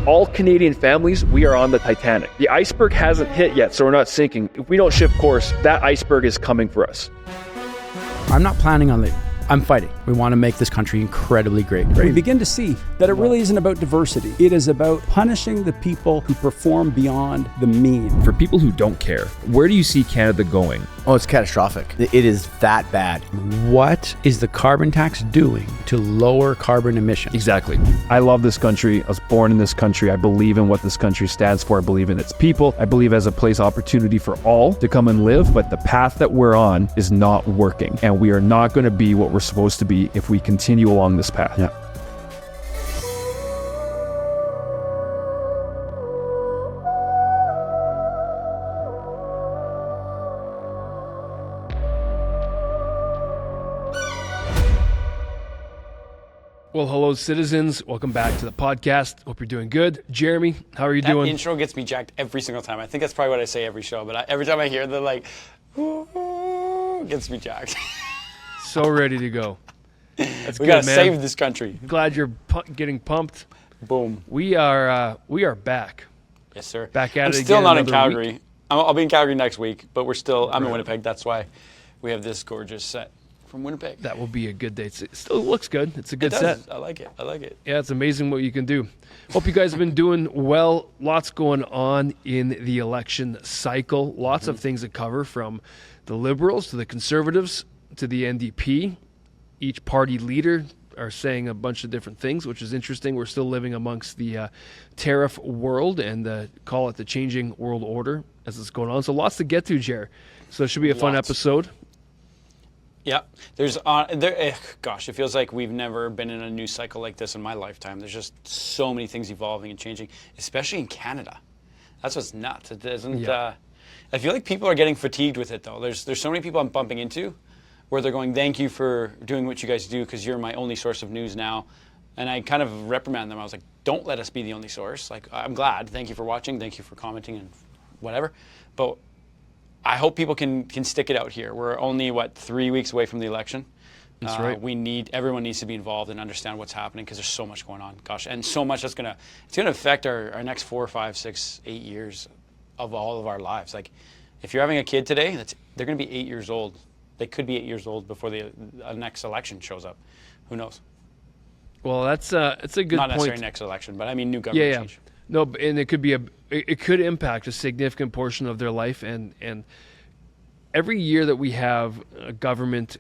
all Canadian families, we are on the Titanic. The iceberg hasn't hit yet, so we're not sinking. If we don't shift course, that iceberg is coming for us. I'm not planning on leaving. I'm fighting. We want to make this country incredibly great. We begin to see that it really isn't about diversity. It is about punishing the people who perform beyond the mean. For people who don't care, where do you see Canada going? Oh, it's catastrophic. It is that bad. What is the carbon tax doing to lower carbon emissions? Exactly. I love this country. I was born in this country. I believe in what this country stands for. I believe in its people. I believe as a place opportunity for all to come and live, but the path that we're on is not working, and we are not going to be what we're supposed to be if we continue along this path. Yeah. Well, hello, citizens. Welcome back to the podcast. Hope you're doing good. Jeremy, how are you doing? That intro gets me jacked every single time. I think that's probably what I say every show, but every time I hear the gets me jacked. So ready to go. That's we good, gotta man. save this country. Glad you're getting pumped. Boom. We are back. Yes, sir. Back at I'm it again. still not in another Calgary. week. I'll be in Calgary next week, but I'm in Winnipeg. That's why we have this gorgeous set from Winnipeg. That That will be a good day. It still looks good. It's a good it set. does. I like it. Yeah, it's amazing what you can do. Hope you guys have been doing well. Lots going on in the election cycle. Lots of things to cover, from the Liberals to the Conservatives to the NDP. Each party leader are saying a bunch of different things, which is interesting. We're still living amongst the tariff world and call it the changing world order as it's going on. So lots to get to, Jer. So it should be a fun episode. Yeah, there's gosh, it feels like we've never been in a news cycle like this in my lifetime. There's just so many things evolving and changing, especially in Canada. That's what's nuts. It doesn't. Yeah. I feel like people are getting fatigued with it, though. There's so many people I'm bumping into where they're going, "Thank you for doing what you guys do, because you're my only source of news now." And I kind of reprimand them. I was like, "Don't let us be the only source. Like, I'm glad. Thank you for watching. Thank you for commenting and whatever." But I hope people can stick it out here. We're only 3 weeks away from the election. That's right. Everyone needs to be involved and understand what's happening, because there's so much going on. Gosh, and so much it's gonna affect our next 4, 5, 6, 8 years of all of our lives. Like, if you're having a kid today, they're gonna be 8 years old. They could be 8 years old before the next election shows up. Who knows? Well, that's a good Not point. necessarily next election, but I mean new government change. No, and it could impact a significant portion of their life, and every year that we have a government,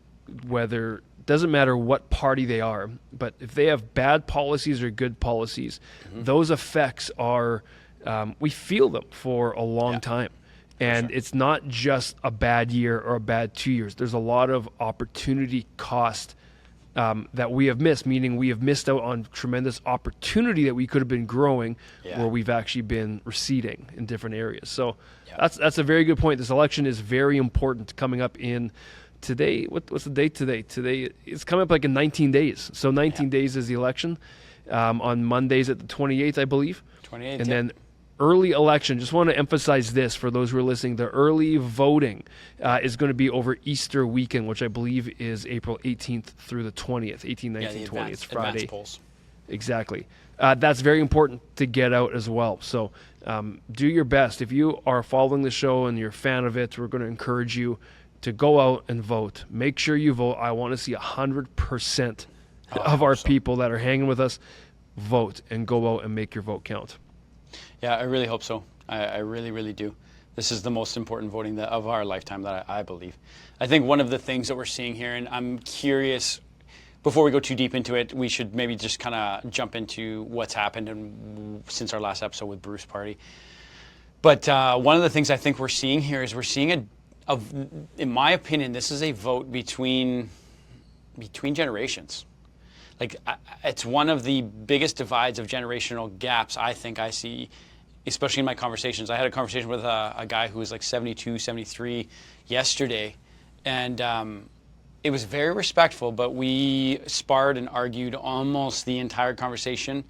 whether doesn't matter what party they are, but if they have bad policies or good policies, those effects are we feel them for a long time. And it's not just a bad year or a bad 2 years. There's a lot of opportunity cost that we have missed, meaning we have missed out on tremendous opportunity that we could have been growing where we've actually been receding in different areas. So that's a very good point. This election is very important coming up in today. What's the date today? Today, it's coming up like in 19 days. So 19 days is the election. On Mondays at the 28th, I believe. 28th, and then early election, just want to emphasize this for those who are listening, the early voting is going to be over Easter weekend, which I believe is April 18th through the 20th, 18, 19, 20. It's Friday. Polls. Exactly. That's very important to get out as well. So do your best. If you are following the show and you're a fan of it, we're going to encourage you to go out and vote. Make sure you vote. I want to see 100% of our people that are hanging with us vote, and go out and make your vote count. Yeah, I really hope so. I really, really do. This is the most important voting of our lifetime, that I believe. I think one of the things that we're seeing here, and I'm curious, before we go too deep into it, we should maybe just kind of jump into what's happened since our last episode with Bruce Party. But one of the things I think we're seeing here is we're seeing in my opinion, this is a vote between generations. Like, it's one of the biggest divides of generational gaps I think I see, especially in my conversations. I had a conversation with a guy who was like 72, 73 yesterday, and it was very respectful, but we sparred and argued almost the entire conversation.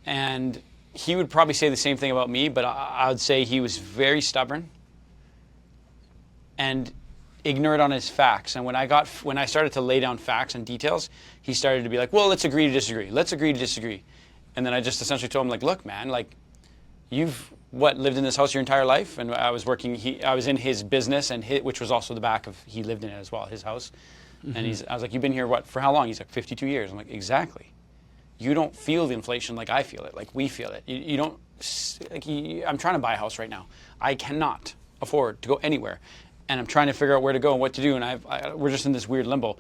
And he would probably say the same thing about me, but I would say he was very stubborn and ignorant on his facts. And when I started to lay down facts and details, he started to be like, well, let's agree to disagree. Let's agree to disagree. And then I just essentially told him, like, look, man, like, you've lived in this house your entire life, and I was in his business, and which was also the back of, he lived in it as well, his house. And I was like, you've been here for how long? He's like, 52 years. I'm like, exactly. You don't feel the inflation like I feel it, like we feel it. You don't, like, I'm trying to buy a house right now. I cannot afford to go anywhere, and I'm trying to figure out where to go and what to do, and we're just in this weird limbo.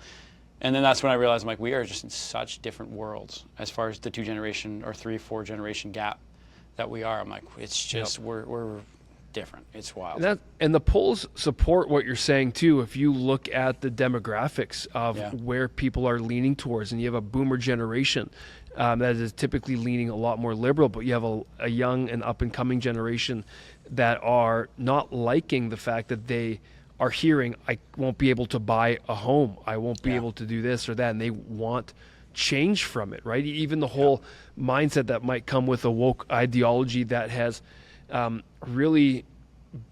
And then that's when I realized, I'm like, we are just in such different worlds as far as the 2-generation or 3-4 generation gap that we are. I'm like, it's just, we're different. It's wild. And the polls support what you're saying too. If you look at the demographics of where people are leaning towards, and you have a boomer generation that is typically leaning a lot more liberal, but you have a young and up and coming generation that are not liking the fact that they are hearing, I won't be able to buy a home, I won't be able to do this or that, and they want change from it, right? Even the whole mindset that might come with a woke ideology that has really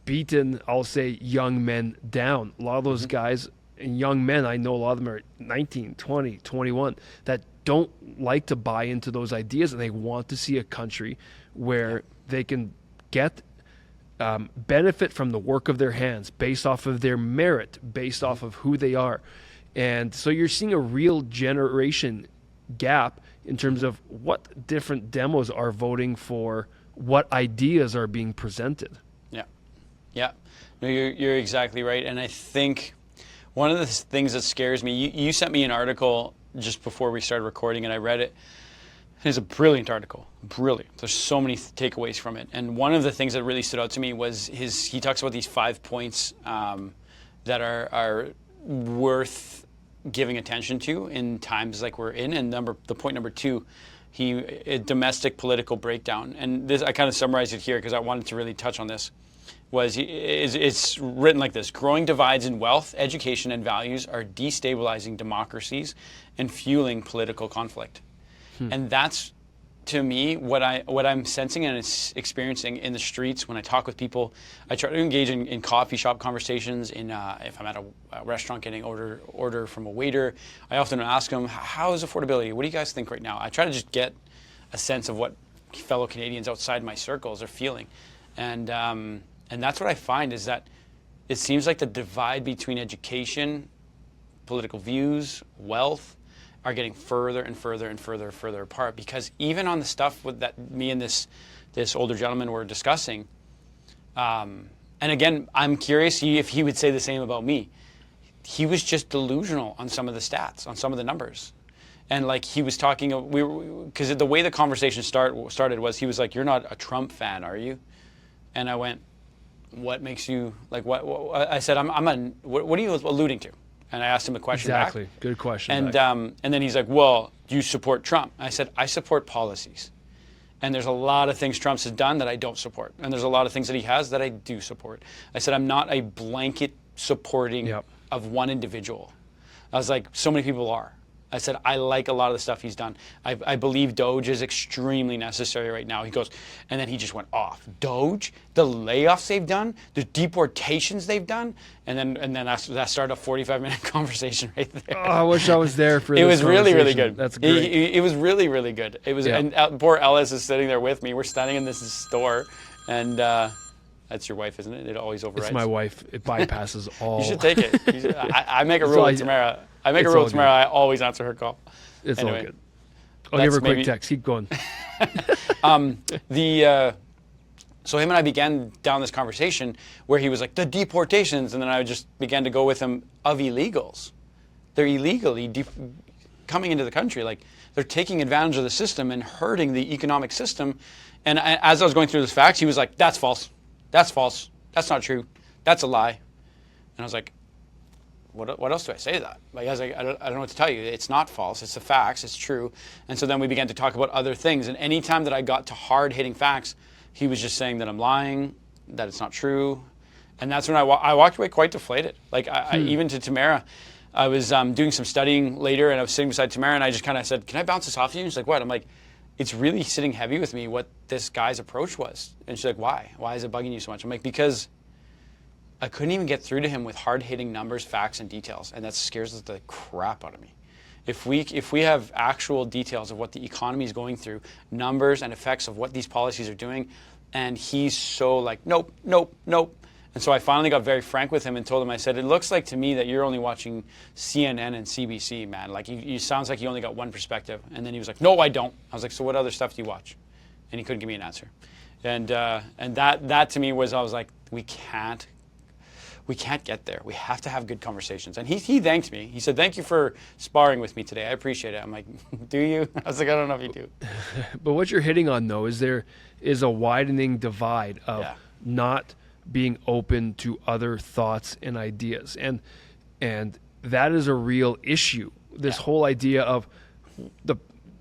beaten, I'll say, young men down. A lot of those guys and young men, I know a lot of them are 19, 20, 21, that don't like to buy into those ideas, and they want to see a country where they can get benefit from the work of their hands based off of their merit, based off of who they are. And so you're seeing a real generation gap in terms of what different demos are voting for, what ideas are being presented. Yeah. No, you're exactly right. And I think one of the things that scares me, you sent me an article just before we started recording, and I read it. It's a brilliant article, brilliant. There's so many takeaways from it. And one of the things that really stood out to me was he talks about these 5 points that are worth giving attention to in times like we're in. And the point number 2, a domestic political breakdown. And this, I kind of summarized it here because I wanted to really touch on this. It's written like this: growing divides in wealth, education, and values are destabilizing democracies and fueling political conflict. And that's, to me, what I'm sensing and experiencing in the streets when I talk with people. I try to engage in coffee shop conversations. If I'm at a restaurant getting order from a waiter, I often ask them, "How is affordability? What do you guys think right now?" I try to just get a sense of what fellow Canadians outside my circles are feeling, and that's what I find is that it seems like the divide between education, political views, wealth, are getting further and further and further apart. Because even on the stuff that me and this older gentleman were discussing, and again, I'm curious if he would say the same about me. He was just delusional on some of the stats, on some of the numbers. And like he was talking, because the way the conversation started was, he was like, "You're not a Trump fan, are you?" And I went, "What makes you like what?" I said, what are you alluding to?" And I asked him a question back. Good question. And then he's like, "Well, do you support Trump?" I said, "I support policies. And there's a lot of things Trump has done that I don't support. And there's a lot of things that he has that I do support." I said, "I'm not a blanket supporting of one individual." I was like, so many people are. I said, "I like a lot of the stuff he's done. I believe Doge is extremely necessary right now." He goes, and then he just went off. Doge, the layoffs they've done, the deportations they've done, and then that started a 45-minute conversation right there. Oh, I wish I was there for this. It was really, really good. That's great. It was really, really good. It was, and poor Ellis is sitting there with me. We're standing in this store, and that's your wife, isn't it? It always overrides. It's my wife. It bypasses all. You should take it. I make a rule with Tamara. I always answer her call. It's anyway, all good. I'll give her a quick text. Keep going. So him and I began down this conversation where he was like, the deportations, and then I just began to go with him of illegals. They're illegally coming into the country. Like, they're taking advantage of the system and hurting the economic system. And as I was going through those facts, he was like, "That's false. That's false. That's not true. That's a lie." And I was like, what else do I say to that? Like, I was like, I don't know what to tell you. It's not false. It's the facts. It's true. And so then we began to talk about other things. And any time that I got to hard-hitting facts, he was just saying that I'm lying, that it's not true. And that's when I walked away quite deflated. Like, I even to Tamara, I was doing some studying later, and I was sitting beside Tamara, and I just kind of said, "Can I bounce this off you?" And she's like, "What?" I'm like, "It's really sitting heavy with me what this guy's approach was." And she's like, "Why? Why is it bugging you so much?" I'm like, "Because I couldn't even get through to him with hard-hitting numbers, facts, and details, and that scares the crap out of me." If we have actual details of what the economy is going through, numbers and effects of what these policies are doing, and he's so like, nope, nope, nope. And so I finally got very frank with him and told him, I said, it looks like to me that you're only watching CNN and CBC, man. Like, you sounds like you only got one perspective. And then he was like, no, I don't. I was like, so what other stuff do you watch? And he couldn't give me an answer. And that to me was, I was like, we can't get there. We have to have good conversations. And he thanked me. He said, thank you for sparring with me today. I appreciate it. I'm like, do you? I was like, I don't know if you do. But what you're hitting on, though, is there is a widening divide of not being open to other thoughts and ideas. And that is a real issue. This whole idea of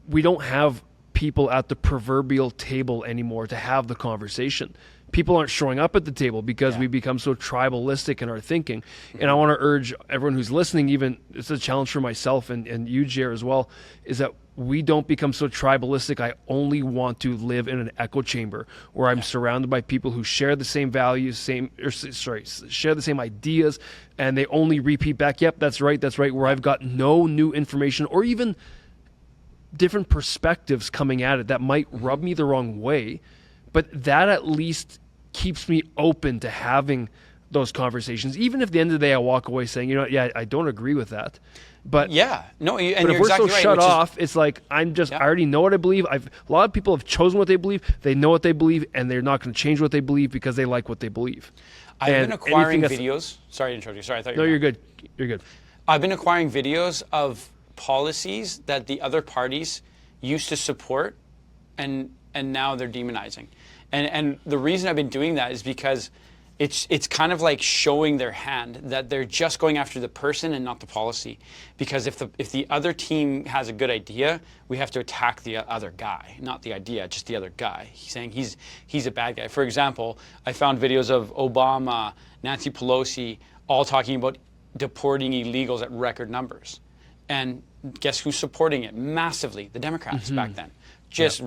we don't have people at the proverbial table anymore to have the conversation. People aren't showing up at the table because we become so tribalistic in our thinking. And I want to urge everyone who's listening, even it's a challenge for myself and you, Jer, as well, is that we don't become so tribalistic. I only want to live in an echo chamber where I'm surrounded by people who share the same values, share the same ideas, and they only repeat back, yep, that's right, where I've got no new information or even different perspectives coming at it that might rub me the wrong way. But that at least keeps me open to having those conversations, even if at the end of the day I walk away saying, you know, I don't agree with that. But and but you're if we're exactly so right, shut off, it's like I already know what I believe. A lot of people have chosen what they believe. They know what they believe, and they're not going to change what they believe because they like what they believe. I've been acquiring videos. Sorry to interrupt you. Sorry, I thought you were No, you're good. You're good. I've been acquiring videos of policies that the other parties used to support, and now they're demonizing. And the reason I've been doing that is because it's kind of like showing their hand that they're just going after the person and not the policy. Because if the other team has a good idea, we have to attack the other guy, not the idea, just the other guy. He's saying he's a bad guy. For example, I found videos of Obama, Nancy Pelosi, all talking about deporting illegals at record numbers. And guess who's supporting it massively? The Democrats back then. Just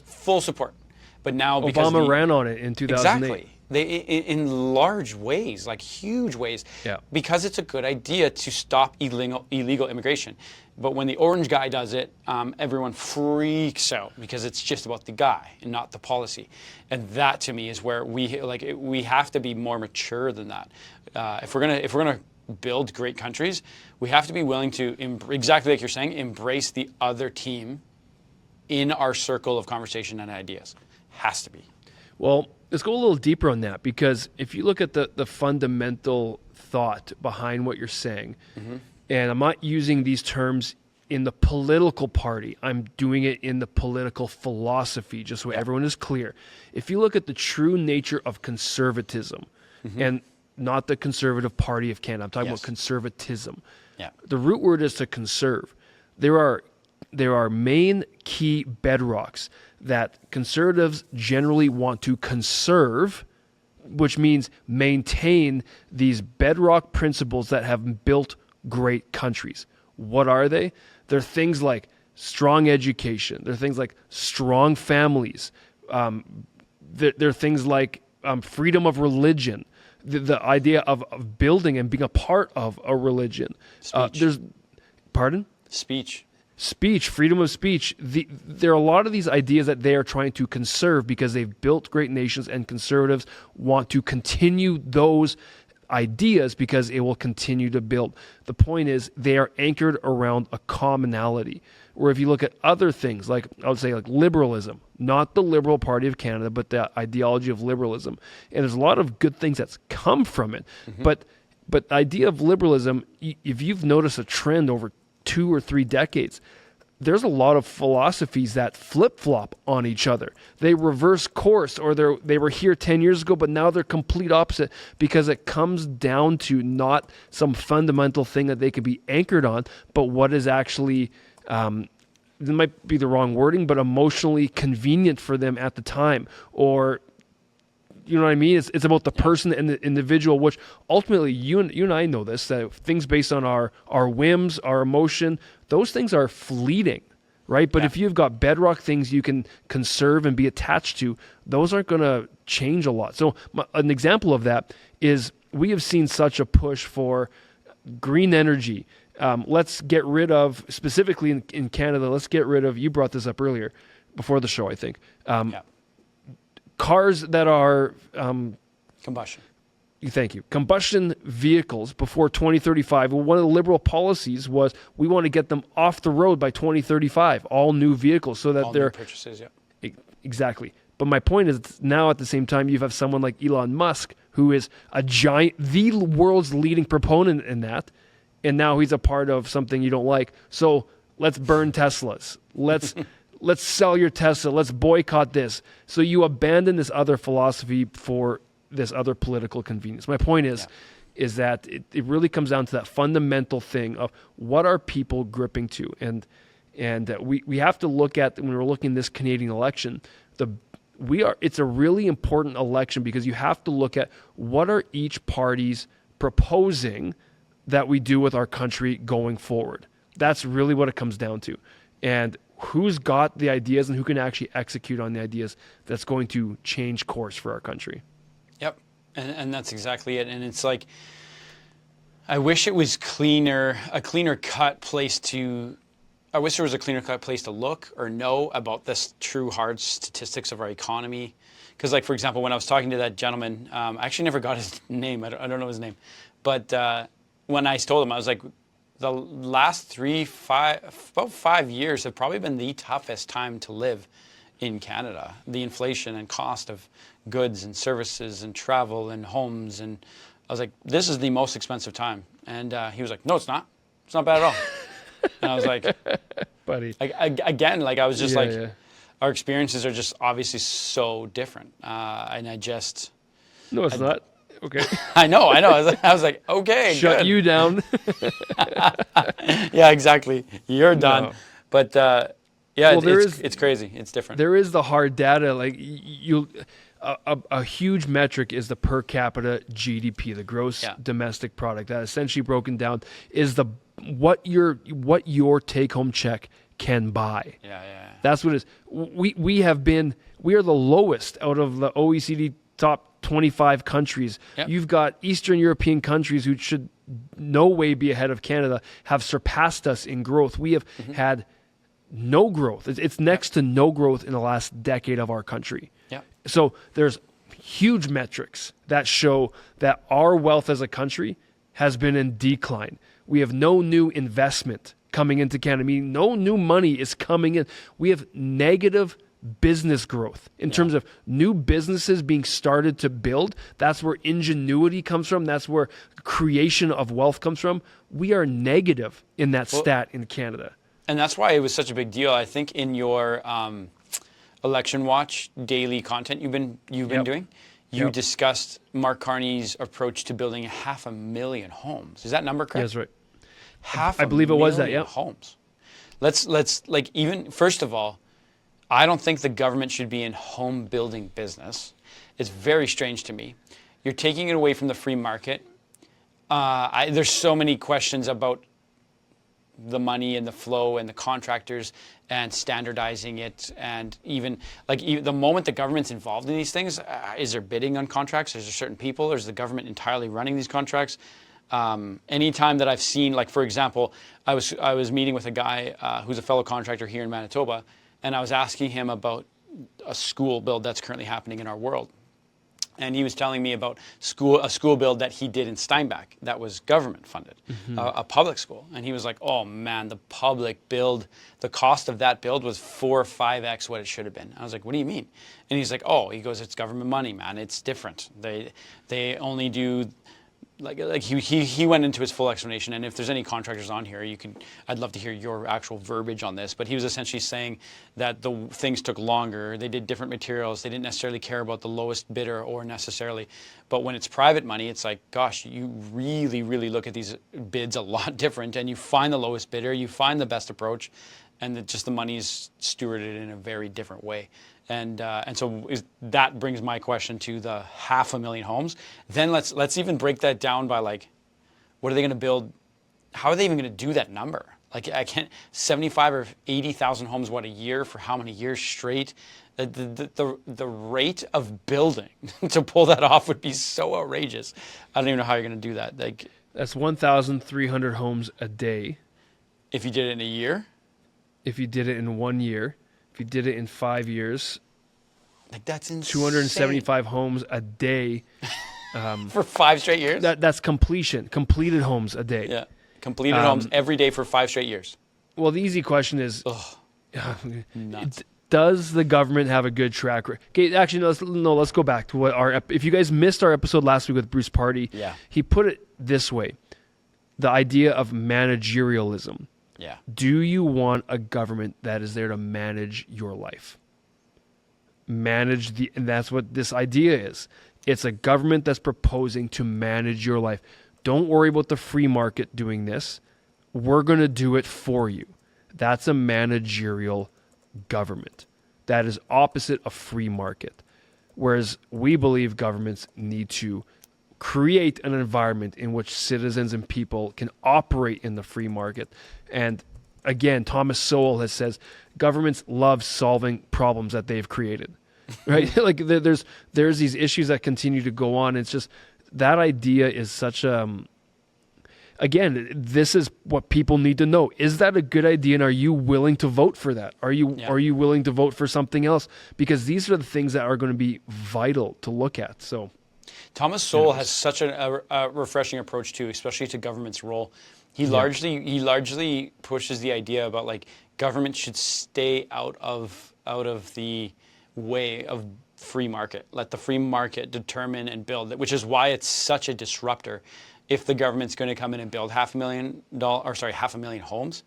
full support. But now because Obama ran on it in 2008. Exactly. In large ways, like huge ways, because it's a good idea to stop illegal immigration. But when the orange guy does it, everyone freaks out because it's just about the guy and not the policy. And that to me is where we have to be more mature than that. If we're gonna build great countries, we have to be willing to exactly like you're saying, embrace the other team in our circle of conversation and ideas. Has to be. Well, let's go a little deeper on that, because if you look at the fundamental thought behind what you're saying, and I'm not using these terms in the political party, I'm doing it in the political philosophy, just so everyone is clear. If you look at the true nature of conservatism, and not the Conservative Party of Canada, I'm talking about conservatism. The root word is to conserve. There are main key bedrocks that conservatives generally want to conserve, which means maintain these bedrock principles that have built great countries. What are they? They're things like strong education. They're things like strong families. They're things like freedom of religion, the idea of building and being a part of a religion. Speech, freedom of speech. There are a lot of these ideas that they are trying to conserve because they've built great nations, and conservatives want to continue those ideas because it will continue to build. The point is they are anchored around a commonality. Where if you look at other things, like I would say like liberalism, not the Liberal Party of Canada, but the ideology of liberalism. And there's a lot of good things that's come from it. But the idea of liberalism, if you've noticed a trend over 2 or 3 decades, there's a lot of philosophies that flip-flop on each other. They reverse course, or they were here 10 years ago, but now they're complete opposite, because it comes down to not some fundamental thing that they could be anchored on, but what is actually, it might be the wrong wording, but emotionally convenient for them at the time, or you know what I mean? It's about the person and the individual, which ultimately you and I know this, that things based on our whims, our emotion, those things are fleeting, right? But if you've got bedrock things you can conserve and be attached to, those aren't going to change a lot. So an example of that is we have seen such a push for green energy, let's get rid of, specifically in Canada, let's get rid of, you brought this up earlier before the show, I think, cars that are Combustion. Thank you. Combustion vehicles before 2035. Well, one of the liberal policies was we want to get them off the road by 2035, all new vehicles, so that All they're new purchases, yeah. Exactly. But my point is, now at the same time, you have someone like Elon Musk, who is a giant, the world's leading proponent in that, and now he's a part of something you don't like. So let's burn Teslas. Let's sell your Tesla. Let's boycott this. So you abandon this other philosophy for this other political convenience. My point is that it really comes down to that fundamental thing of what are people gripping to, and we have to look at, when we're looking at this Canadian election, it's a really important election because you have to look at what are each parties proposing that we do with our country going forward. That's really what it comes down to, and who's got the ideas and who can actually execute on the ideas that's going to change course for our country. Yep, and that's exactly it. And it's like, I wish it was a cleaner cut place to. I wish there was a cleaner cut place to look or know about this true hard statistics of our economy. Because, like, for example, when I was talking to that gentleman, I actually never got his name. I don't know his name, but when I told him, I was like, the last about 5 years have probably been the toughest time to live in Canada. The inflation and cost of goods and services and travel and homes, and I was like, this is the most expensive time. And he was like, no, it's not. It's not bad at all. And I was like, buddy, again, like, I was just our experiences are just obviously so different. And I just, no, it's not. Okay. I know. I was like, okay, shut good. you down. Yeah, exactly. You're done. No. But it's crazy. It's different. There is the hard data. Like a huge metric is the per capita GDP, the gross domestic product. That essentially broken down is what your take home check can buy. Yeah. That's what it is. We are the lowest out of the OECD top 25 countries. Yep. You've got Eastern European countries who should no way be ahead of Canada have surpassed us in growth. We have had no growth. It's next to no growth in the last decade of our country. Yep. So there's huge metrics that show that our wealth as a country has been in decline. We have no new investment coming into Canada. I mean, no new money is coming in. We have negative business growth in terms of new businesses being started to build. That's where ingenuity comes from. That's where creation of wealth comes from. We are negative in that stat in Canada. And that's why it was such a big deal. I think in your Election Watch daily content you've been doing, you discussed Mark Carney's approach to building 500,000 homes. Is that number correct? That's right. I believe it was that. Yeah. Homes. Let's like, even first of all, I don't think the government should be in home building business. It's very strange to me. You're taking it away from the free market. There's so many questions about the money and the flow and the contractors and standardizing it, and even the moment the government's involved in these things, is there bidding on contracts? Is there certain people, or is the government entirely running these contracts? Anytime that I've seen, like, for example, I was meeting with a guy who's a fellow contractor here in Manitoba, and I was asking him about a school build that's currently happening in our world. And he was telling me about a school build that he did in Steinbach that was government funded, a public school. And he was like, oh man, the public build, the cost of that build was 4 or 5x what it should have been. I was like, what do you mean? And he's like, he goes, it's government money, man. It's different. They only do, like he went into his full explanation. And if there's any contractors on here, I'd love to hear your actual verbiage on this. But he was essentially saying that the things took longer. They did different materials. They didn't necessarily care about the lowest bidder or necessarily. But when it's private money, it's like, gosh, you really, really look at these bids a lot different, and you find the lowest bidder, you find the best approach, and the money is stewarded in a very different way. And so that brings my question to the 500,000 homes. Then let's even break that down by, like, what are they going to build? How are they even going to do that number? Like, I can't, 75 or 80,000 homes, what, a year for how many years straight? The rate of building to pull that off would be so outrageous. I don't even know how you're going to do that. Like, That's 1,300 homes a day. If you did it in a year, If you did it in 1 year, if you did it in 5 years, like that's insane. 275 homes a day. For 5 straight years? That's completed homes a day. Yeah. Completed homes every day for 5 straight years. Well, the easy question is, Nuts. does the government have a good track record? Okay, actually, let's go back to what if you guys missed our episode last week with Bruce Party, Yeah. he put it this way, the idea of managerialism. Yeah. Do you want a government that is there to manage your life? And that's what this idea is. It's a government that's proposing to manage your life. Don't worry about the free market doing this. We're going to do it for you. That's a managerial government. That is opposite a free market. Whereas we believe governments need to create an environment in which citizens and people can operate in the free market. And again, Thomas Sowell has says governments love solving problems that they've created. Right? Like there's these issues that continue to go on. It's just that idea is such again, this is what people need to know. Is that a good idea, and are you willing to vote for that? Are you willing to vote for something else? Because these are the things that are going to be vital to look at. So Thomas Sowell has such a refreshing approach too, especially to government's role. He largely pushes the idea about like government should stay out of the way of free market. Let the free market determine and build it, which is why it's such a disruptor. If the government's going to come in and build 500,000 homes,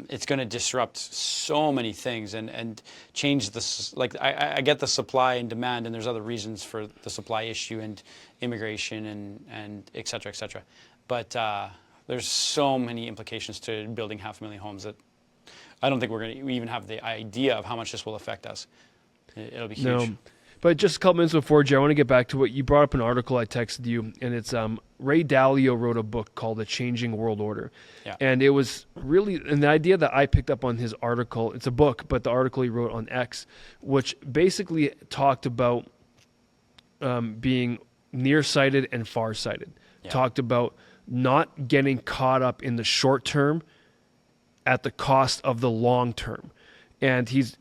it's going to disrupt so many things and change this. Like I get the supply and demand, and there's other reasons for the supply issue and immigration and et cetera, et cetera. But there's so many implications to building 500,000 homes that I don't think we're going to even have the idea of how much this will affect us. It'll be huge. No. But just a couple minutes before, Jay, I want to get back to what you brought up. An article I texted you, and it's Ray Dalio wrote a book called The Changing World Order. Yeah. And it was really, and the idea that I picked up on his article, it's a book, but the article he wrote on X, which basically talked about being nearsighted and farsighted. Yeah. Talked about not getting caught up in the short term at the cost of the long term. And he's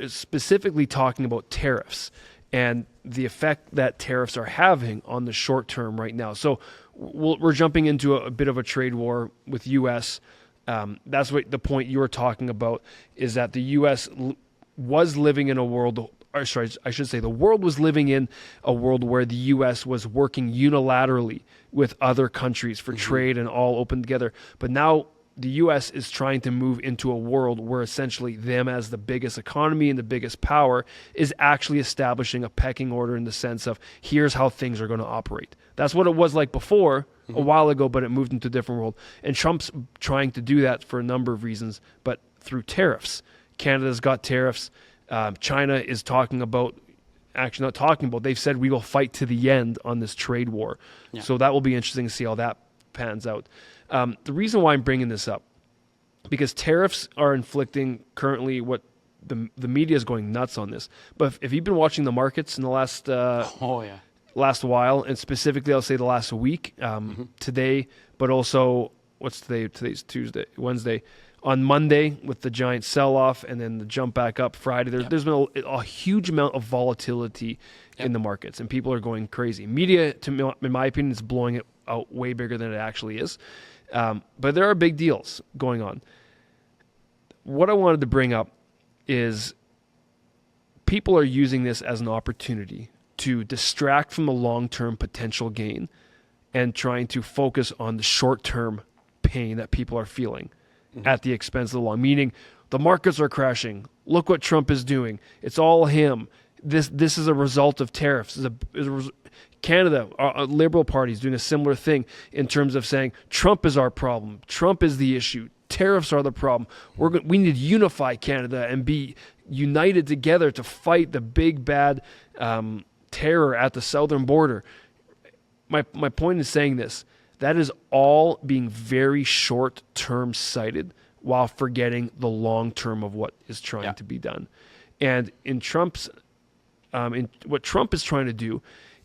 specifically talking about tariffs and the effect that tariffs are having on the short term right now. So we're jumping into a bit of a trade war with U.S. That's what the point you were talking about is that the U.S. was living in a world, or sorry, I should say the world was living in a world where the U.S. was working unilaterally with other countries for trade and all open together. But now the U.S. is trying to move into a world where essentially them as the biggest economy and the biggest power is actually establishing a pecking order in the sense of here's how things are going to operate. That's what it was like before a while ago, but it moved into a different world. And Trump's trying to do that for a number of reasons, but through tariffs. Canada's got tariffs. China is talking about, actually not talking about, they've said we will fight to the end on this trade war. Yeah. So that will be interesting to see how that pans out. The reason why I'm bringing this up, because tariffs are inflicting currently what the media is going nuts on this. But if you've been watching the markets in the last last while, and specifically I'll say the last week, today, but also what's today? Today's Wednesday. On Monday with the giant sell-off and then the jump back up Friday, there's been a huge amount of volatility in the markets, and people are going crazy. Media, in my opinion, is blowing it out way bigger than it actually is. But there are big deals going on. What I wanted to bring up is people are using this as an opportunity to distract from the long-term potential gain and trying to focus on the short-term pain that people are feeling at the expense of the long. Meaning, the markets are crashing. Look what Trump is doing. It's all him. This is a result of tariffs. Canada, our Liberal Party is doing a similar thing in terms of saying Trump is our problem. Trump is the issue. Tariffs are the problem. We need to unify Canada and be united together to fight the big bad terror at the southern border. My point in saying this, that is all being very short-term sighted while forgetting the long term of what is trying to be done. And in what Trump is trying to do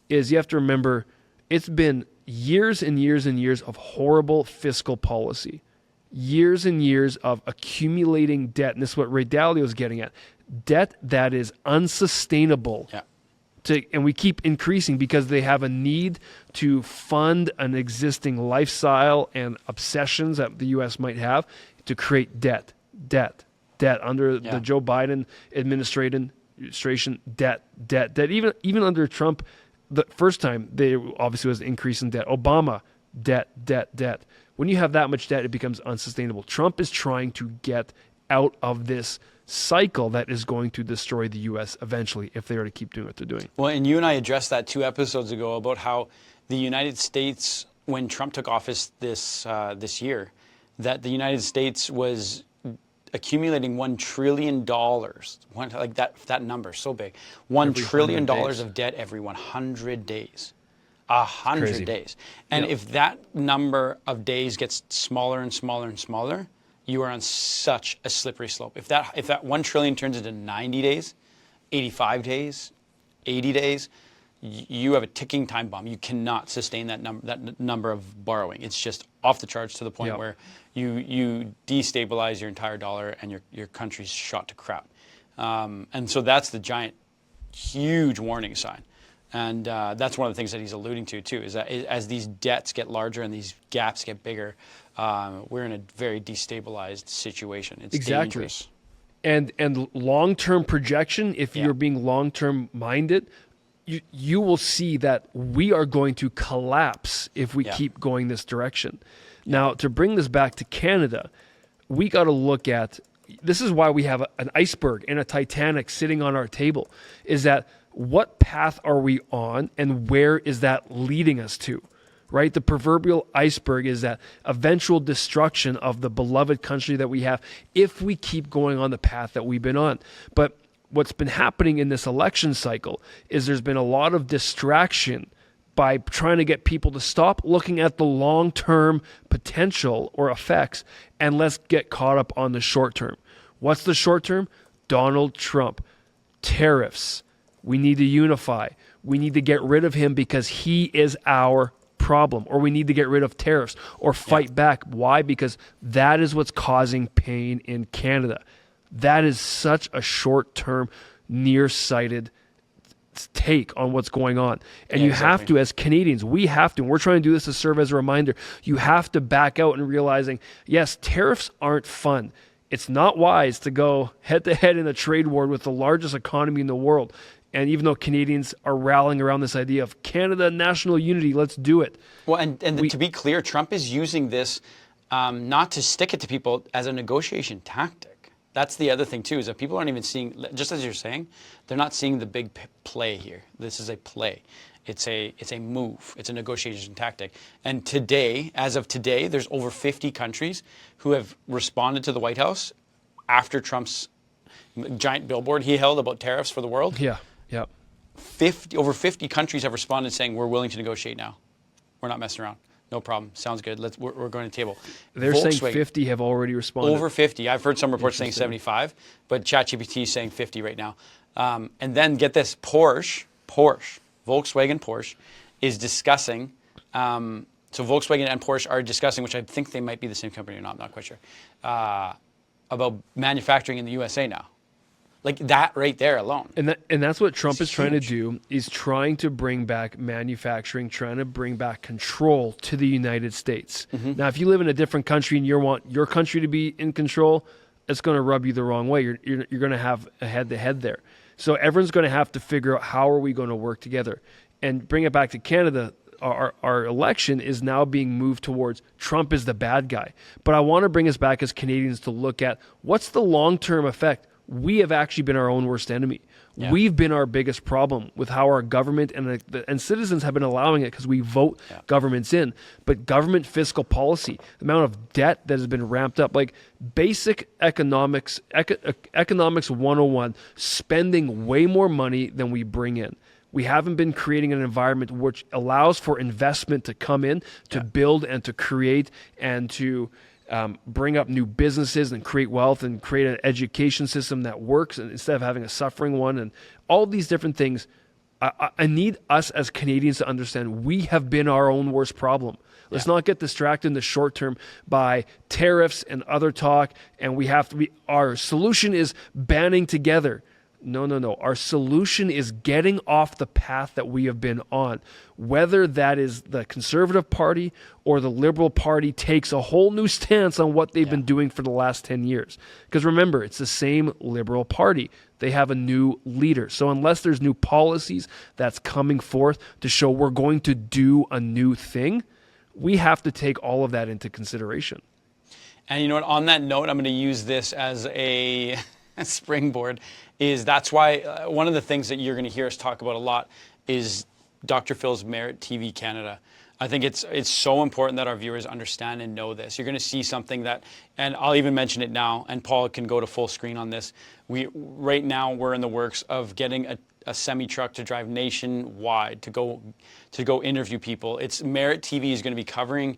is, you have to remember, it's been years and years and years of horrible fiscal policy, years and years of accumulating debt. And this is what Ray Dalio is getting at. Debt that is unsustainable. Yeah. And we keep increasing because they have a need to fund an existing lifestyle and obsessions that the U.S. might have to create debt under the Joe Biden administration, debt. Even under Trump, the first time there obviously was an increase in debt. Obama, debt. When you have that much debt, it becomes unsustainable. Trump is trying to get out of this cycle that is going to destroy the U.S. eventually if they are to keep doing what they're doing. Well, and you and I addressed that 2 episodes ago about how the United States, when Trump took office this year, that the United States was accumulating $1 trillion. That number is so big. $1 trillion of debt every 100 days. 100 days. And if that number of days gets smaller and smaller and smaller, you are on such a slippery slope. If that $1 trillion turns into 90 days, 85 days, 80 days, you have a ticking time bomb. You cannot sustain that number of borrowing. It's just off the charts to the point where you destabilize your entire dollar and your country's shot to crap. And so that's the giant, huge warning sign. And that's one of the things that he's alluding to too, is that as these debts get larger and these gaps get bigger, we're in a very destabilized situation. It's dangerous. And long-term projection, if you're being long-term minded, you will see that we are going to collapse if we keep going this direction. Now, to bring this back to Canada, we got to look at, this is why we have an iceberg and a Titanic sitting on our table, is that what path are we on and where is that leading us to? Right? The proverbial iceberg is that eventual destruction of the beloved country that we have if we keep going on the path that we've been on. But what's been happening in this election cycle is there's been a lot of distraction by trying to get people to stop looking at the long-term potential or effects and let's get caught up on the short term. What's the short term? Donald Trump. Tariffs. We need to unify. We need to get rid of him because he is our problem, or we need to get rid of tariffs or fight back. Why? Because that is what's causing pain in Canada. That is such a short-term, nearsighted take on what's going on. And you have to, as Canadians, we have to, and we're trying to do this to serve as a reminder, you have to back out and realizing, yes, tariffs aren't fun. It's not wise to go head-to-head in a trade war with the largest economy in the world. And even though Canadians are rallying around this idea of Canada national unity, let's do it. Well, and to be clear, Trump is using this not to stick it to people as a negotiation tactic. That's the other thing, too, is that people aren't even seeing, just as you're saying, they're not seeing the big play here. This is a play. It's a move. It's a negotiation tactic. And today, as of today, there's over 50 countries who have responded to the White House after Trump's giant billboard he held about tariffs for the world. Yeah. Over 50 countries have responded saying, we're willing to negotiate now. We're not messing around. No problem. Sounds good. We're going to the table. They're saying 50 have already responded. Over 50. I've heard some reports saying 75, but ChatGPT is saying 50 right now. And then get this, Volkswagen Porsche is discussing, so Volkswagen and Porsche are discussing, which I think they might be the same company or not, I'm not quite sure, about manufacturing in the USA now. Like that right there alone. And that's what Trump is trying to do, is trying to bring back manufacturing, trying to bring back control to the United States. Mm-hmm. Now, if you live in a different country and you want your country to be in control, it's going to rub you the wrong way. You're going to have a head-to-head there. So everyone's going to have to figure out how are we going to work together. And bring it back to Canada, our election is now being moved towards Trump is the bad guy. But I want to bring us back as Canadians to look at what's the long-term effect. We have actually been our own worst enemy. Yeah. We've been our biggest problem with how our government and citizens have been allowing it because we vote governments in. But government fiscal policy, the amount of debt that has been ramped up, like basic economics 101, spending way more money than we bring in. We haven't been creating an environment which allows for investment to come in, to build and to create and to bring up new businesses and create wealth and create an education system that works, and instead of having a suffering one and all these different things. I need us as Canadians to understand we have been our own worst problem. Let's not get distracted in the short term by tariffs and other talk, and our solution is banding together. No. Our solution is getting off the path that we have been on. Whether that is the Conservative Party or the Liberal Party takes a whole new stance on what they've been doing for the last 10 years. Because remember, it's the same Liberal Party. They have a new leader. So unless there's new policies that's coming forth to show we're going to do a new thing, we have to take all of that into consideration. And you know what? On that note, I'm going to use this as a springboard. That's why one of the things that you're going to hear us talk about a lot is Dr. Phil's Merit TV Canada. I think it's so important that our viewers understand and know this. You're going to see something that, and I'll even mention it now, and Paul can go to full screen on this. Right now we're in the works of getting a semi-truck to drive nationwide to go interview people. It's Merit TV is going to be covering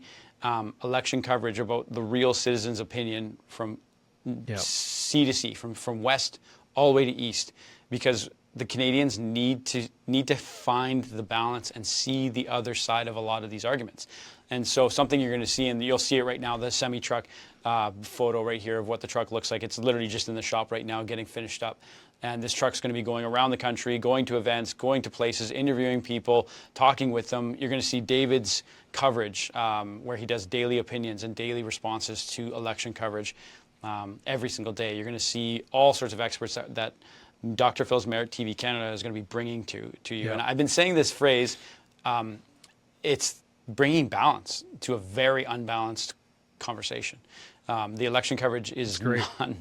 election coverage about the real citizen's opinion from sea to sea, from west all the way to east, because the Canadians need to find the balance and see the other side of a lot of these arguments. And so something you're going to see, and you'll see it right now, the semi-truck photo right here of what the truck looks like. It's literally just in the shop right now getting finished up. And this truck's going to be going around the country, going to events, going to places, interviewing people, talking with them. You're going to see David's coverage where he does daily opinions and daily responses to election coverage every single day. You're going to see all sorts of experts that Dr. Phil's Merit TV Canada is going to be bringing to you. And I've been saying this phrase, it's bringing balance to a very unbalanced conversation. The election coverage is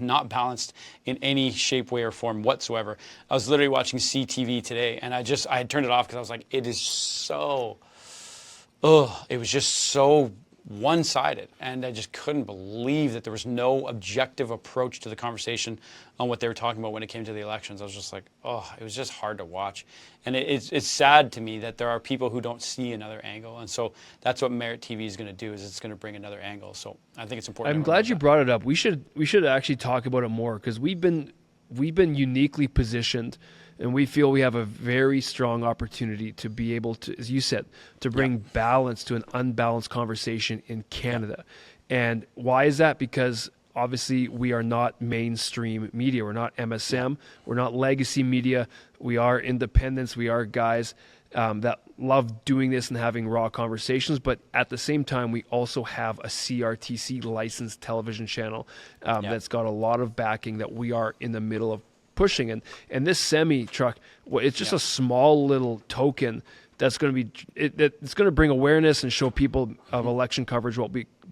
not balanced in any shape, way, or form whatsoever. I was literally watching CTV today, and I had turned it off because I was like, it is so, it was just so one-sided, and I just couldn't believe that there was no objective approach to the conversation on what they were talking about when it came to the elections. I was just like, it was just hard to watch. And it's sad to me that there are people who don't see another angle, and so that's what Merit TV is going to do, is it's going to bring another angle. So I think it's important. I'm glad you brought it up. We should actually talk about it more, because we've been uniquely positioned, and we feel we have a very strong opportunity to be able to, as you said, to bring balance to an unbalanced conversation in Canada. And why is that? Because obviously we are not mainstream media. We're not MSM. We're not legacy media. We are independents. We are guys that love doing this and having raw conversations. But at the same time, we also have a CRTC licensed television channel that's got a lot of backing that we are in the middle of pushing. And this semi truck, it's just a small little token that's going to be, it's going to bring awareness and show people of election coverage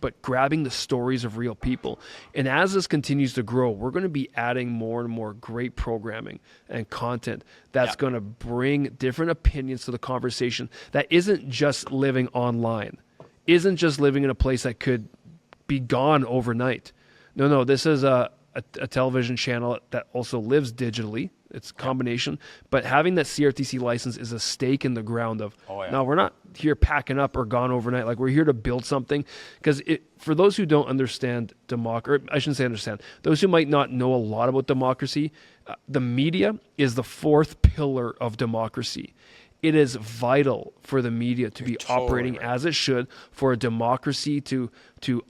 but grabbing the stories of real people. And as this continues to grow, we're going to be adding more and more great programming and content that's going to bring different opinions to the conversation that isn't just living online, isn't just living in a place that could be gone overnight. No, this is a television channel that also lives digitally. It's a combination. But having that CRTC license is a stake in the ground of, now we're not here packing up or gone overnight. Like, we're here to build something. Because for those who don't understand democracy, I shouldn't say understand, those who might not know a lot about democracy, the media is the fourth pillar of democracy. It is vital for the media to be operating as it should, for a democracy to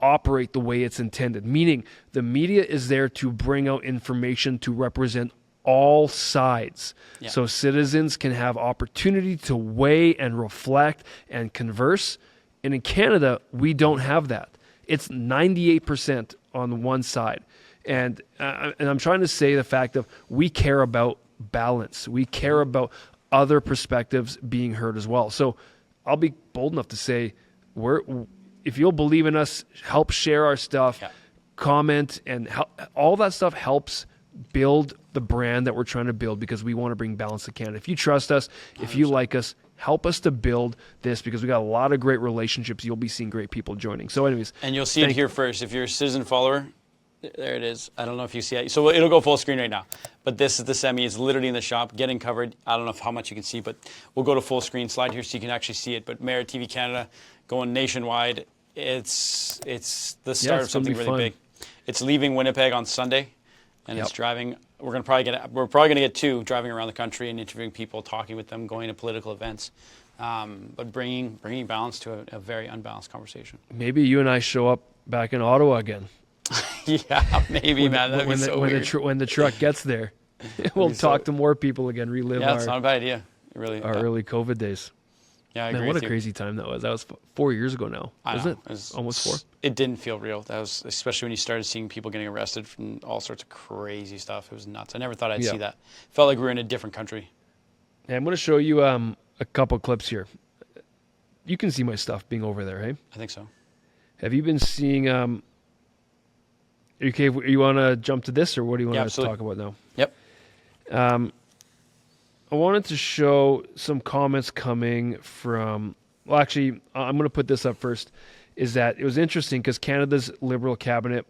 operate the way it's intended. Meaning, the media is there to bring out information to represent all sides. So citizens can have opportunity to weigh and reflect and converse. And in Canada, we don't have that. It's 98% on one side. And I'm trying to say the fact of we care about balance. We care about other perspectives being heard as well. So I'll be bold enough to say, if you'll believe in us, help share our stuff, comment, and all that stuff helps build the brand that we're trying to build, because we want to bring balance to Canada. If you trust us, if you like us, help us to build this, because we got a lot of great relationships. You'll be seeing great people joining. So anyways. And you'll see it here first. If you're a citizen follower, there it is. I don't know if you see it. So it'll go full screen right now. But this is the semi. It's literally in the shop, getting covered. I don't know how much you can see, but we'll go to full screen. Slide here so you can actually see it. But Merit TV Canada going nationwide. It's the start of something really big. It's leaving Winnipeg on Sunday. and it's driving. We're probably going to get to driving around the country and interviewing people, talking with them, going to political events, but bringing balance to a very unbalanced conversation. Maybe you and I show up back in Ottawa again. Yeah, maybe, man. That'd be so weird. When the truck gets there, we'll talk to more people again, relive it's not a bad idea. Our early COVID days. Yeah, I agree. Man, what with a you. crazy time that was. That was 4 years ago now, isn't it? It was almost 4. It didn't feel real. That was especially when you started seeing people getting arrested from all sorts of crazy stuff. It was nuts. I never thought I'd see that. Felt like we were in a different country. Yeah, I'm going to show you a couple clips here. You can see my stuff being over there, hey? I think so. Have you been seeing? Okay, you want to jump to this, or what do you want to talk about now? Yep. I wanted to show some comments coming from. Well, actually, I'm going to put this up first. Is that it was interesting because Canada's Liberal cabinet.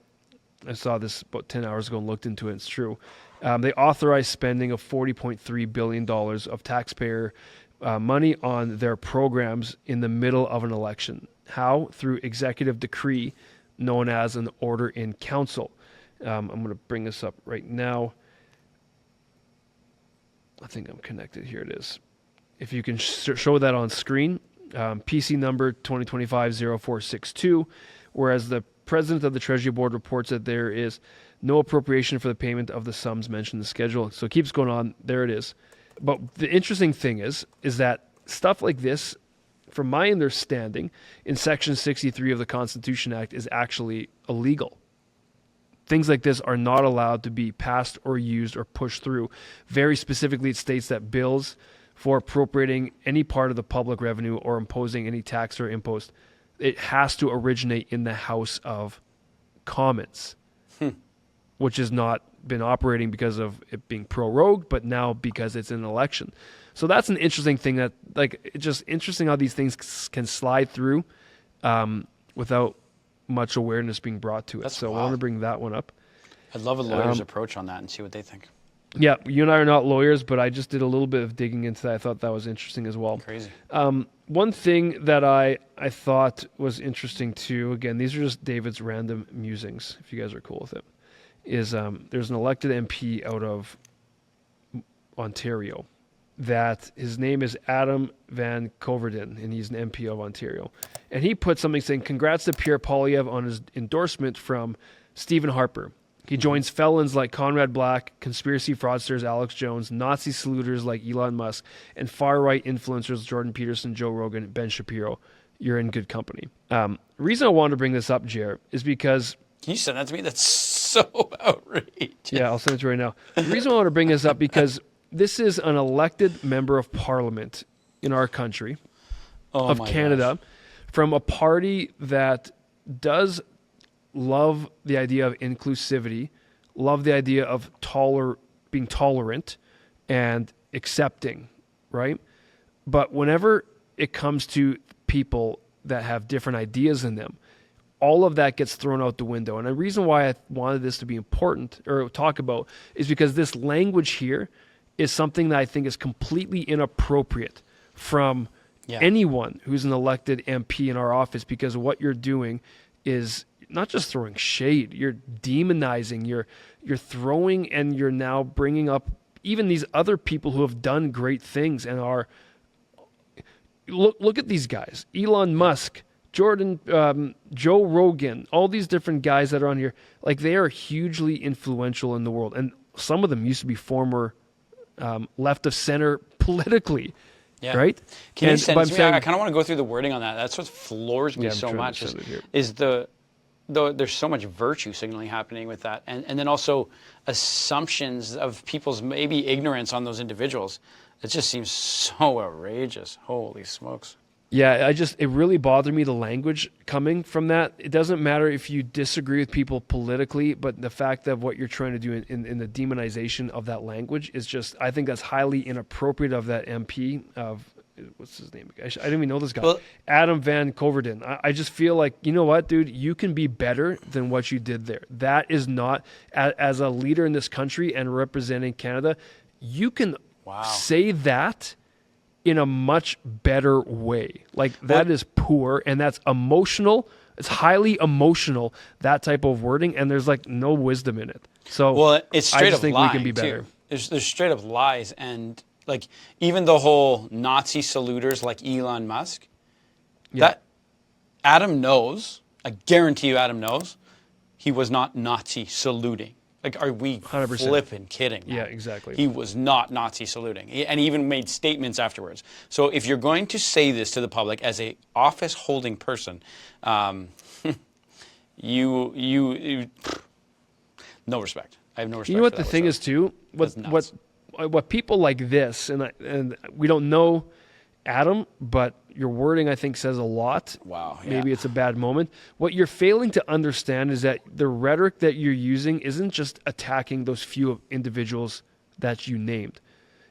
I saw this about 10 hours ago and looked into it. It's true. They authorized spending of $40.3 billion of taxpayer money on their programs in the middle of an election. How? Through executive decree known as an order in council. I'm going to bring this up right now. I think I'm connected. Here it is. If you can show that on screen, PC number 2025-0462, whereas the president of the Treasury Board reports that there is no appropriation for the payment of the sums mentioned in the schedule. So it keeps going on. There it is. But the interesting thing is that stuff like this, from my understanding, in Section 63 of the Constitution Act is actually illegal. Things like this are not allowed to be passed or used or pushed through. Very specifically, it states that bills for appropriating any part of the public revenue or imposing any tax or impost, it has to originate in the House of Commons, which has not been operating because of it being prorogued, but now because it's an election. So that's an interesting thing that, like, it's just interesting how these things can slide through without much awareness being brought to it. That's so wild. I want to bring that one up. I'd love a lawyer's approach on that and see what they think. Yeah, you and I are not lawyers, but I just did a little bit of digging into that. I thought that was interesting as well. Crazy. One thing that I thought was interesting too, again, these are just David's random musings, if you guys are cool with it, is there's an elected MP out of Ontario that his name is Adam Van Coverdon, and he's an MP of Ontario. And he put something saying, congrats to Pierre Poilievre on his endorsement from Stephen Harper. He joins felons like Conrad Black, conspiracy fraudsters Alex Jones, Nazi saluters like Elon Musk, and far-right influencers Jordan Peterson, Joe Rogan, Ben Shapiro. You're in good company. The reason I wanted to bring this up, Jer, is because... Can you send that to me? That's so outrageous. Yeah, I'll send it to you right now. The reason I want to bring this up because this is an elected member of parliament in our country, of Canada, from a party that does love the idea of inclusivity, love the idea of being tolerant and accepting, right? But whenever it comes to people that have different ideas in them, all of that gets thrown out the window. And the reason why I wanted this to be important or talk about is because this language here is something that I think is completely inappropriate from anyone who's an elected MP in our office, because what you're doing is not just throwing shade, you're demonizing, you're throwing, and you're now bringing up even these other people who have done great things and are, look at these guys, Elon Musk, Jordan, Joe Rogan, all these different guys that are on here, like they are hugely influential in the world. And some of them used to be former left of center politically. Yeah. Right? Can you send it to me? I kind of want to go through the wording on that. That's what floors me so much. There's so much virtue signaling happening with that. And then also assumptions of people's maybe ignorance on those individuals. It just seems so outrageous. Holy smokes. Yeah, it really bothered me, the language coming from that. It doesn't matter if you disagree with people politically, but the fact of what you're trying to do in the demonization of that language is just, I think that's highly inappropriate of that MP of, what's his name? I didn't even know this guy. Well, Adam Van Coverdon. I just feel like, you know what, dude, you can be better than what you did there. That is not, as a leader in this country and representing Canada, you can say that in a much better way. Like, that is poor, and that's emotional. It's highly emotional, that type of wording, and there's like no wisdom in it. So Well, it's I straight just up think lying we can be better. too. There's straight up lies, and like even the whole Nazi saluters like Elon Musk. Yeah. That Adam knows. I guarantee you, Adam knows he was not Nazi saluting. Like, are we 100%. flipping kidding? Yeah, man? exactly. He was not Nazi saluting, and he even made statements afterwards. So if you're going to say this to the public as a office holding person, you no respect. I have no respect. You know what for the that thing is whatsoever. too? That's What people like this, and we don't know Adam, but your wording I think says a lot. Wow, yeah. Maybe it's a bad moment. What you're failing to understand is that the rhetoric that you're using isn't just attacking those few individuals that you named.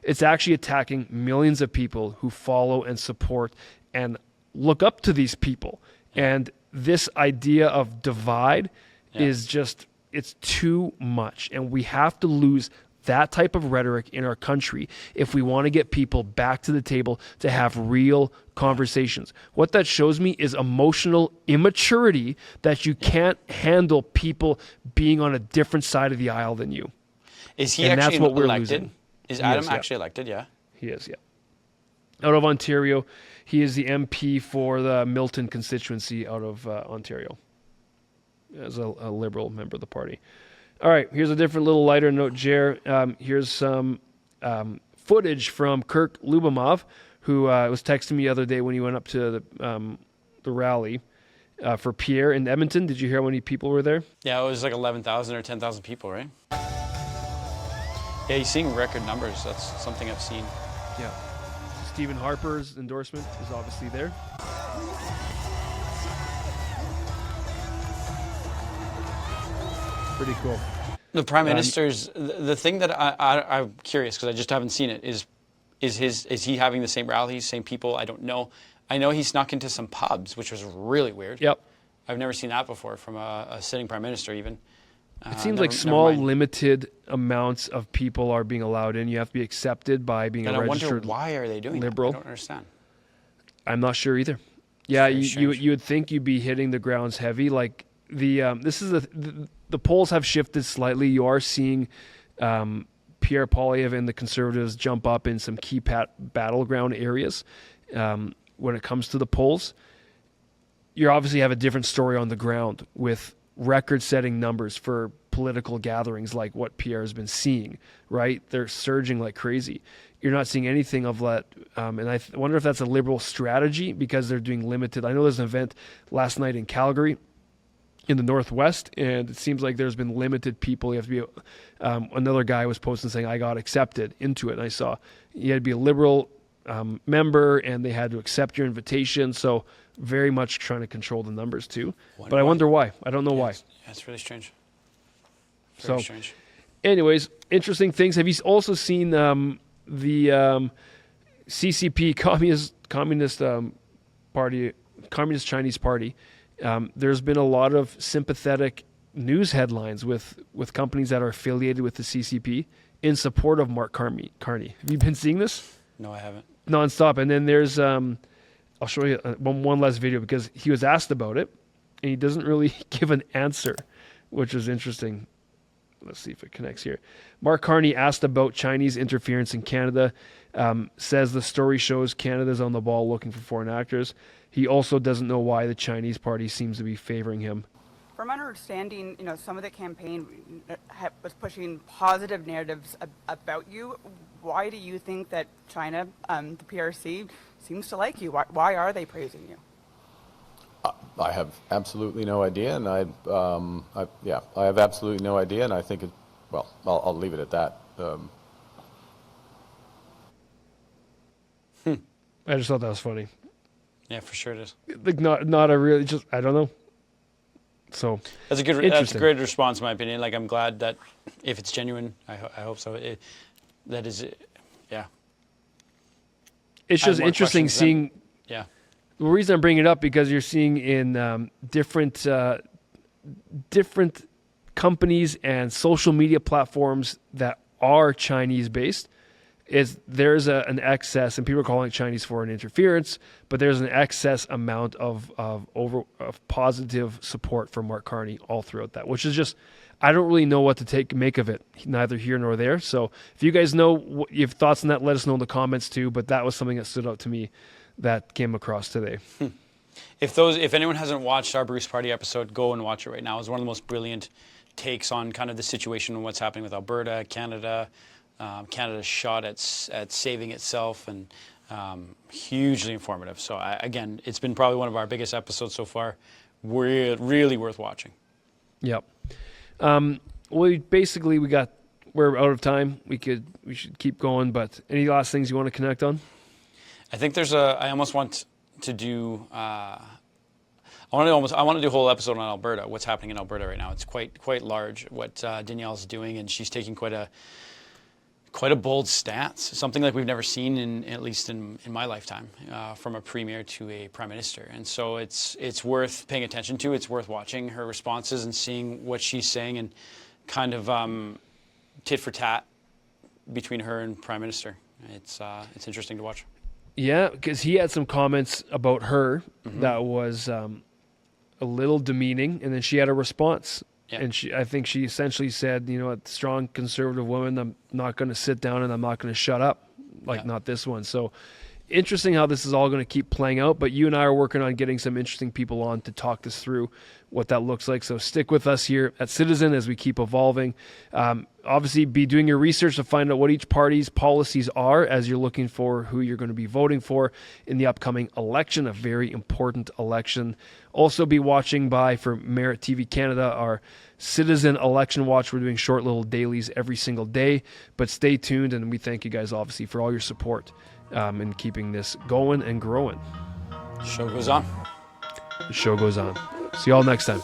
It's actually attacking millions of people who follow and support and look up to these people. And this idea of divide is just, it's too much. And we have to lose that type of rhetoric in our country if we want to get people back to the table to have real conversations. What that shows me is emotional immaturity, that you can't handle people being on a different side of the aisle than you. Is he And actually that's what we're elected? losing. Is He Adam is, yeah. actually elected? Yeah. He is, yeah. Out of Ontario. He is the MP for the Milton constituency out of Ontario, as a Liberal member of the party. All right, here's a different little lighter note, Jer. Here's some footage from Kirk Lubomov, who was texting me the other day when he went up to the rally for Pierre in Edmonton. Did you hear how many people were there? Yeah, it was like 11,000 or 10,000 people, right? Yeah, he's seeing record numbers. That's something I've seen. Yeah. Stephen Harper's endorsement is obviously there. Pretty cool. The Prime Minister's, the thing that I'm curious, because I just haven't seen it, is he having the same rallies, same people? I don't know. I know he snuck into some pubs, which was really weird. Yep. I've never seen that before from a sitting Prime Minister even. It seems like small, limited amounts of people are being allowed in. You have to be accepted by being And a I wonder registered why are they doing liberal. that? I don't understand. I'm not sure either. Yeah, Very strange. you would think you'd be hitting the grounds heavy. Like the polls have shifted slightly. You are seeing Pierre Poilievre and the Conservatives jump up in some key battleground areas when it comes to the polls. You obviously have a different story on the ground with record-setting numbers for political gatherings like what Pierre has been seeing, right? They're surging like crazy. You're not seeing anything of that. And I wonder if that's a Liberal strategy because they're doing limited. I know there's an event last night in Calgary in the Northwest, and it seems like there's been limited people. You have to be another guy was posting saying, I got accepted into it. And I saw you had to be a Liberal member, and they had to accept your invitation. So very much trying to control the numbers too. But I wonder why. I don't know why. Yeah, it's really strange. So, Very strange. anyways, interesting things. Have you also seen the CCP, Communist Party, Communist Chinese Party? There's been a lot of sympathetic news headlines with companies that are affiliated with the CCP in support of Mark Carney. Have you been seeing this? No, I haven't. Nonstop. And then there's, I'll show you one last video because he was asked about it and he doesn't really give an answer, which is interesting. Let's see if it connects here. Mark Carney asked about Chinese interference in Canada, says the story shows Canada's on the ball looking for foreign actors. He also doesn't know why the Chinese party seems to be favoring him. From my understanding, some of the campaign was pushing positive narratives about you. Why do you think that China, the PRC, seems to like you? Why are they praising you? I have absolutely no idea, and I have absolutely no idea, and I think I'll leave it at that. I just thought that was funny. Yeah, for sure it is. Like not a really, just I don't know. So That's a great response, in my opinion. Like, I'm glad that if it's genuine, I hope so. That is, yeah. It's just interesting seeing. Yeah. The reason I'm bringing it up because you're seeing in different companies and social media platforms that are Chinese based, is there's an excess, and people are calling it Chinese foreign interference, but there's an excess amount of positive support for Mark Carney all throughout that, which is just, I don't really know what to make of it, neither here nor there. So if you guys know what you have thoughts on that, let us know in the comments too. But that was something that stood out to me that came across today. If anyone hasn't watched our Bruce Party episode, go and watch it right now. It's one of the most brilliant takes on kind of the situation and what's happening with Alberta, Canada, Canada's shot at saving itself, and hugely informative. So again, it's been probably one of our biggest episodes so far. Really worth watching. Yep. We're out of time. We should keep going, but any last things you want to connect on? I think I almost want to do. I want to do a whole episode on Alberta. What's happening in Alberta right now? It's quite large. What Danielle's doing, and she's taking quite a bold stance. Something like we've never seen at least in my lifetime, from a premier to a prime minister. And so it's worth paying attention to. It's worth watching her responses and seeing what she's saying, and kind of tit for tat between her and prime minister. It's interesting to watch. Yeah, because he had some comments about her that was a little demeaning, and then she had a response. Yeah. And I think she essentially said, a strong conservative woman, I'm not going to sit down and I'm not going to shut up, not this one. So interesting how this is all going to keep playing out, but you and I are working on getting some interesting people on to talk this through, what that looks like. So stick with us here at Citizen as we keep evolving. Obviously, be doing your research to find out what each party's policies are as you're looking for who you're going to be voting for in the upcoming election, a very important election. Also be watching for Merit TV Canada, our Citizen Election Watch. We're doing short little dailies every single day, but stay tuned, and we thank you guys obviously for all your support in keeping this going and growing. Show goes on. The show goes on. See you all next time.